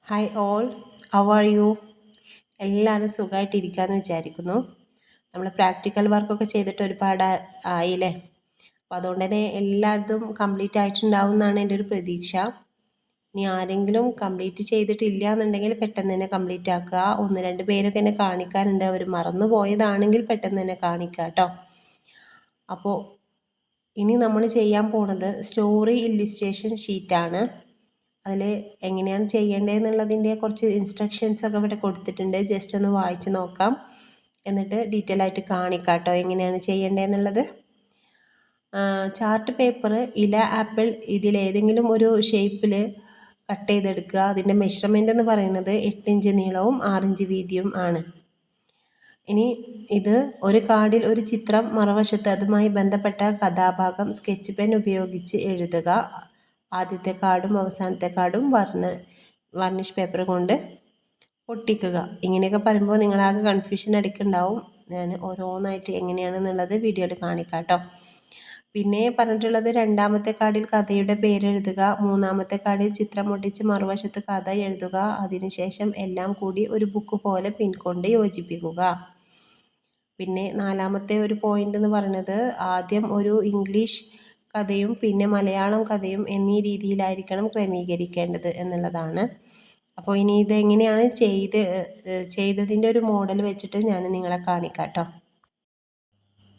Hi all, how are you? എല്ലാവരും സുഖമായിട്ടിരിക്കാമെന്ന് വിചാരിക്കുന്നു. നമ്മൾ പ്രാക്ടിക്കൽ വർക്കൊക്കെ ചെയ്തിട്ട് ഒരുപാട് ആയില്ലേ. അപ്പോൾ അതുകൊണ്ട് തന്നെ എല്ലാതും കംപ്ലീറ്റ് ആയിട്ടുണ്ടാവും എന്നാണ് എൻ്റെ ഒരു പ്രതീക്ഷ. ഇനി ആരെങ്കിലും കംപ്ലീറ്റ് ചെയ്തിട്ടില്ല എന്നുണ്ടെങ്കിൽ പെട്ടെന്ന് തന്നെ കംപ്ലീറ്റ് ആക്കുക. ഒന്ന് രണ്ട് പേരൊക്കെ എന്നെ കാണിക്കാനുണ്ട്, അവർ മറന്നു പോയതാണെങ്കിൽ പെട്ടെന്ന് തന്നെ കാണിക്കുക കേട്ടോ. അപ്പോൾ ഇനി നമ്മൾ ചെയ്യാൻ പോണത് സ്റ്റോറി ഇല്ലുസ്ട്രേഷൻ ഷീറ്റാണ്. അതിൽ എങ്ങനെയാണ് ചെയ്യേണ്ടതെന്നുള്ളതിൻ്റെ കുറച്ച് ഇൻസ്ട്രക്ഷൻസൊക്കെ ഇവിടെ കൊടുത്തിട്ടുണ്ട്. ജസ്റ്റ് ഒന്ന് വായിച്ച് നോക്കാം, എന്നിട്ട് ഡീറ്റെയിൽ ആയിട്ട് കാണിക്കാം കേട്ടോ എങ്ങനെയാണ് ചെയ്യേണ്ടതെന്നുള്ളത്. ചാർട്ട് പേപ്പർ, ഇല, ആപ്പിൾ ഇതിലേതെങ്കിലും ഒരു ഷേപ്പിൽ കട്ട് ചെയ്തെടുക്കുക. അതിൻ്റെ മെഷർമെൻ്റ് എന്ന് പറയുന്നത് 8 ഇഞ്ച് നീളവും 6 ഇഞ്ച് വീതിയും ആണ്. ഇനി ഇത് ഒരു കാർഡിൽ ഒരു ചിത്രം, മറുവശത്ത് അതുമായി ബന്ധപ്പെട്ട കഥാഭാഗം സ്കെച്ച് പെൻ ഉപയോഗിച്ച് എഴുതുക. ആദ്യത്തെ കാർഡും അവസാനത്തെ കാർഡും വാർണിഷ് പേപ്പർ കൊണ്ട് ഒട്ടിക്കുക. ഇങ്ങനെയൊക്കെ പറയുമ്പോൾ നിങ്ങളാകെ കൺഫ്യൂഷൻ അടിക്കുന്നുണ്ടാവും. ഞാൻ ഓരോന്നായിട്ട് എങ്ങനെയാണെന്നുള്ളത് വീഡിയോയിൽ കാണിക്കാം കേട്ടോ. പിന്നെ പറഞ്ഞിട്ടുള്ളത് രണ്ടാമത്തെ കാർഡിൽ കഥയുടെ പേരെഴുതുക. മൂന്നാമത്തെ കാർഡിൽ ചിത്രം ഒട്ടിച്ച് മറുവശത്ത് കഥ എഴുതുക. അതിനുശേഷം എല്ലാം കൂടി ഒരു ബുക്ക് പോലെ പിൻ കൊണ്ട് യോജിപ്പിക്കുക. പിന്നെ നാലാമത്തെ ഒരു പോയിന്റ് എന്ന് പറയുന്നത് ആദ്യം ഒരു ഇംഗ്ലീഷ് കഥയും പിന്നെ മലയാളം കഥയും എന്നീ രീതിയിലായിരിക്കണം ക്രമീകരിക്കേണ്ടത് എന്നുള്ളതാണ്. അപ്പോൾ ഇനി ഇതെങ്ങനെയാണ് ചെയ്തതിൻ്റെ ഒരു മോഡൽ വെച്ചിട്ട് ഞാൻ നിങ്ങളെ കാണിക്കാം കേട്ടോ.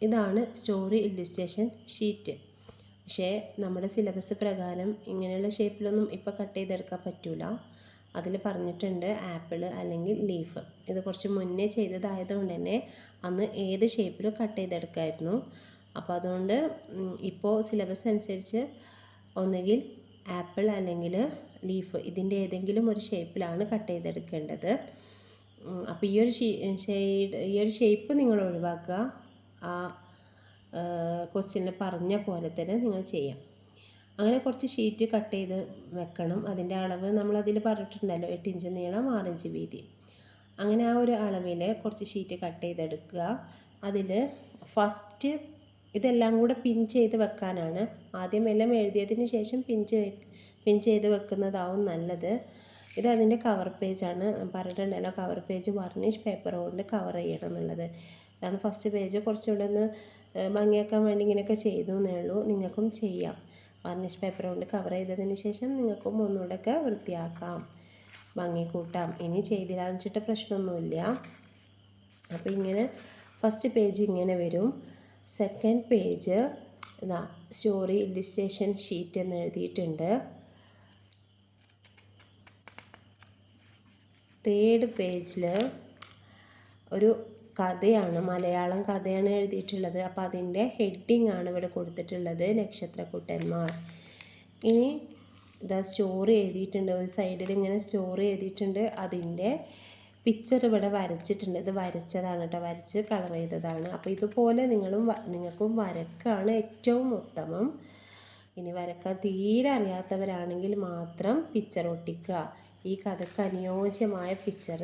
ഇതാണ് സ്റ്റോറി ഇല്ലുസ്ട്രേഷൻ ഷീറ്റ്. പക്ഷേ നമ്മുടെ സിലബസ് പ്രകാരം ഇങ്ങനെയുള്ള ഷേപ്പിലൊന്നും ഇപ്പോൾ കട്ട് ചെയ്തെടുക്കാൻ പറ്റില്ല. അതിൽ പറഞ്ഞിട്ടുണ്ട് ആപ്പിൾ അല്ലെങ്കിൽ ലീഫ്. ഇത് കുറച്ച് മുന്നേ ചെയ്തതായതുകൊണ്ട് തന്നെ അന്ന് ഏത് ഷേപ്പിലും കട്ട് ചെയ്തെടുക്കാമായിരുന്നു. അപ്പോൾ അതുകൊണ്ട് ഇപ്പോൾ സിലബസ് അനുസരിച്ച് ഒന്നുകിൽ ആപ്പിൾ അല്ലെങ്കിൽ ലീഫ്, ഇതിൻ്റെ ഏതെങ്കിലും ഒരു ഷേപ്പിലാണ് കട്ട് ചെയ്തെടുക്കേണ്ടത്. അപ്പോൾ ഈ ഒരു ഷേപ്പ് നിങ്ങൾ ഒഴിവാക്കുക. ആ ക്വസ്റ്റ്യനിൽ പറഞ്ഞ പോലെ തന്നെ നിങ്ങൾ ചെയ്യാം. അങ്ങനെ കുറച്ച് ഷീറ്റ് കട്ട് ചെയ്ത് വെക്കണം. അതിൻ്റെ അളവ് നമ്മളതിൽ പറഞ്ഞിട്ടുണ്ടല്ലോ, 8 ഇഞ്ച് നീളം 6 ഇഞ്ച് വീതി. അങ്ങനെ ആ ഒരു അളവിൽ കുറച്ച് ഷീറ്റ് കട്ട് ചെയ്തെടുക്കുക. അതിൽ ഫസ്റ്റ് ഇതെല്ലാം കൂടെ പിൻ ചെയ്ത് വെക്കാനാണ്. ആദ്യം എല്ലാം എഴുതിയതിന് ശേഷം പിൻ ചെയ്ത് വെക്കുന്നതാവും നല്ലത്. ഇത് അതിൻ്റെ കവർ പേജാണ്. പറഞ്ഞിട്ടുണ്ടല്ലോ, കവർ പേജ് വാർണിഷ് പേപ്പർ കൊണ്ട് കവർ ചെയ്യണം എന്നുള്ളത്. ഇതാണ് ഫസ്റ്റ് പേജ്. കുറച്ചുകൂടെ ഒന്ന് ഭംഗിയാക്കാൻ വേണ്ടി ഇങ്ങനെയൊക്കെ ചെയ്തു എന്നേ ഉള്ളൂ. നിങ്ങൾക്കും ചെയ്യാം. വാർണിഷ് പേപ്പർ കൊണ്ട് കവർ ചെയ്തതിന് ശേഷം നിങ്ങൾക്കും ഒന്നുകൂടെയൊക്കെ വൃത്തിയാക്കാം, ഭംഗി കൂട്ടാം. ഇനി ചെയ്തില്ലാന്ന് വെച്ചിട്ട് പ്രശ്നമൊന്നുമില്ല. അപ്പോൾ ഇങ്ങനെ ഫസ്റ്റ് പേജ് ഇങ്ങനെ വരും. സെക്കൻഡ് പേജ് ഇതാ സ്റ്റോറി ഇല്ലുസ്ട്രേഷൻ ഷീറ്റ് എന്ന് എഴുതിയിട്ടുണ്ട്. തേർഡ് പേജിൽ ഒരു കഥയാണ്, മലയാളം കഥയാണ് എഴുതിയിട്ടുള്ളത്. അപ്പോൾ അതിൻ്റെ ഹെഡിങ് ആണ് ഇവിടെ കൊടുത്തിട്ടുള്ളത്, നക്ഷത്രക്കുട്ടന്മാർ. ഇനി ഇതാ സ്റ്റോറി എഴുതിയിട്ടുണ്ട്. ഒരു സൈഡിൽ ഇങ്ങനെ സ്റ്റോറി എഴുതിയിട്ടുണ്ട്. അതിൻ്റെ പിക്ചർ ഇവിടെ വരച്ചിട്ടുണ്ട്. ഇത് വരച്ചതാണ് കേട്ടോ, വരച്ച് കളർ ചെയ്തതാണ്. അപ്പോൾ ഇതുപോലെ നിങ്ങൾക്കും വരക്കാണ് ഏറ്റവും ഉത്തമം. ഇനി വരക്കാൻ തീരെ അറിയാത്തവരാണെങ്കിൽ മാത്രം പിക്ചർ ഒട്ടിക്കുക. ഈ കഥക്ക് അനുയോജ്യമായ പിക്ചർ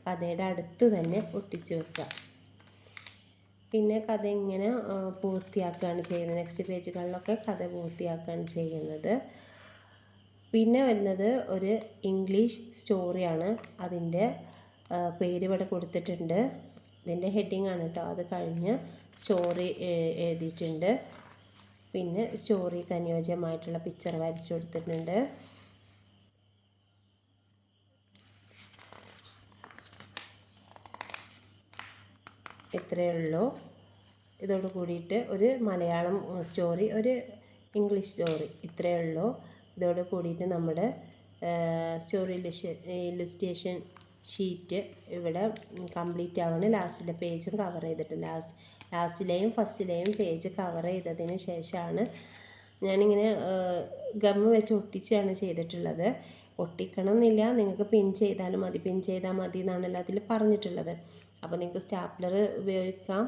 കഥയുടെ അടുത്ത് തന്നെ ഒട്ടിച്ച് വെക്കുക. പിന്നെ കഥ ഇങ്ങനെ പൂർത്തിയാക്കുകയാണ് ചെയ്യുന്നത്. നെക്സ്റ്റ് പേജുകളിലൊക്കെ കഥ പൂർത്തിയാക്കുകയാണ് ചെയ്യുന്നത്. പിന്നെ വരുന്നത് ഒരു ഇംഗ്ലീഷ് സ്റ്റോറിയാണ്. അതിൻ്റെ പേര് ഇവിടെ കൊടുത്തിട്ടുണ്ട്. ഇതിൻ്റെ ഹെഡിങ് ആണ് കേട്ടോ. അത് കഴിഞ്ഞ് സ്റ്റോറി എഴുതിയിട്ടുണ്ട്. പിന്നെ സ്റ്റോറിക്ക് അനുയോജ്യമായിട്ടുള്ള പിക്ചർ വരച്ചു കൊടുത്തിട്ടുണ്ട്. ഇത്രയേ ഉള്ളൂ. ഇതോട് കൂടിയിട്ട് ഒരു മലയാളം സ്റ്റോറി, ഒരു ഇംഗ്ലീഷ് സ്റ്റോറി, ഇത്രയേ ഉള്ളൂ. ഇതോട് കൂടിയിട്ട് നമ്മുടെ സ്റ്റോറി ഇല്ലുസ്ട്രേഷൻ ഷീറ്റ് ഇവിടെ കംപ്ലീറ്റ് ആവണം. ലാസ്റ്റിലെ പേജും കവർ ചെയ്തിട്ടുണ്ട്. ലാസ്റ്റിലെയും ഫസ്റ്റിലെയും പേജ് കവർ ചെയ്തതിന് ശേഷമാണ് ഞാനിങ്ങനെ ഗമ്മ് വെച്ച് ഒട്ടിച്ചാണ് ചെയ്തിട്ടുള്ളത്. ഒട്ടിക്കണം എന്നില്ല, നിങ്ങൾക്ക് പിൻ ചെയ്താലും മതി. പിൻ ചെയ്താൽ മതി എന്നാണല്ലോ അതിൽ പറഞ്ഞിട്ടുള്ളത്. അപ്പോൾ നിങ്ങൾക്ക് സ്റ്റാപ്ലർ ഉപയോഗിക്കാം.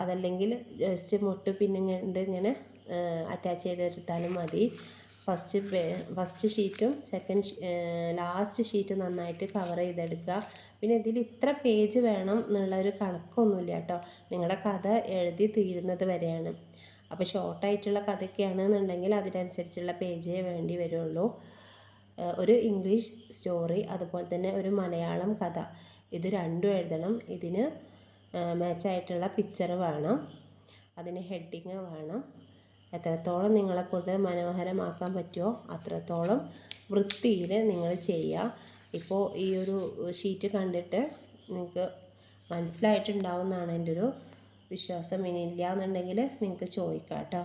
അതല്ലെങ്കിൽ ജസ്റ്റ് മുട്ട് പിന്നുകൊണ്ട് ഇങ്ങനെ അറ്റാച്ച് ചെയ്തെടുത്താലും മതി. ഫസ്റ്റ് ഷീറ്റും ലാസ്റ്റ് ഷീറ്റും നന്നായിട്ട് കവർ ചെയ്തെടുക്കുക. പിന്നെ ഇതിൽ ഇത്ര പേജ് വേണം എന്നുള്ളൊരു കണക്കൊന്നുമില്ല കേട്ടോ. നിങ്ങളുടെ കഥ എഴുതി തീരുന്നത് വരെയാണ്. അപ്പോൾ ഷോർട്ടായിട്ടുള്ള കഥയൊക്കെയാണെന്നുണ്ടെങ്കിൽ അതിനനുസരിച്ചുള്ള പേജേ വേണ്ടി വരുള്ളൂ. ഒരു ഇംഗ്ലീഷ് സ്റ്റോറി, അതുപോലെ തന്നെ ഒരു മലയാളം കഥ, ഇത് രണ്ടും എഴുതണം. ഇതിന് മാച്ചായിട്ടുള്ള പിക്ചർ വേണം, അതിന് ഹെഡിങ് വേണം. എത്രത്തോളം നിങ്ങളെക്കൊണ്ട് മനോഹരമാക്കാൻ പറ്റുമോ അത്രത്തോളം വൃത്തിയിൽ നിങ്ങൾ ചെയ്യുക. ഇപ്പോൾ ഈ ഒരു ഷീറ്റ് കണ്ടിട്ട് നിങ്ങൾക്ക് മനസ്സിലായിട്ടുണ്ടാവും എന്നാണ് എൻ്റെ ഒരു വിശ്വാസം. ഇനി ഇല്ല എന്നുണ്ടെങ്കിൽ നിങ്ങൾക്ക് ചോദിക്കാം കേട്ടോ.